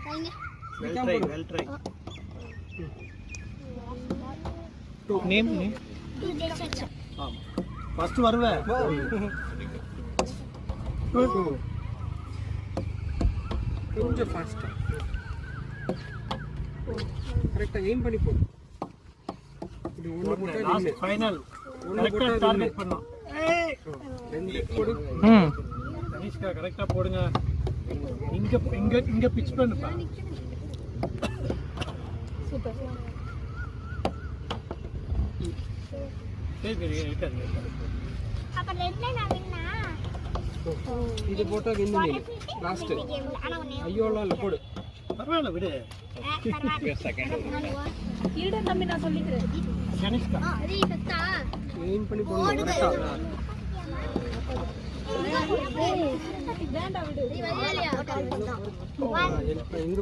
Well try. Name. First வருவே. கொஞ்சம் ஃபாஸ்டா. கரெக்ட்டா எய்ம் பண்ணி போ. இது ஒன்னு போட்டா லாஸ்ட் ஃபைனல். கரெக்ட்டா டார்கெட் பண்ணனும். ரெண்டு போடு. தனிஷ்கா கரெக்ட்டா போடுங்க. இங்க பிட்ச் பண்ணுப்பா. சூப்பர். சரி இருக்காது. அப்ப ரெண்டே நான் வின்னா. இது போட்டா வின் நீ. லாஸ்ட். ஐயோல இல்ல போடு. பரவாயில்லை விடு. இருட தம்பி நான் சொல்லிக்கிறேன். தனிஷ்கா. அது ஃபஸ்டா. எய்ம் பண்ணி போடு கரெக்ட்டா. வேண்டாம் விடு. நீ வரலையா? இங்க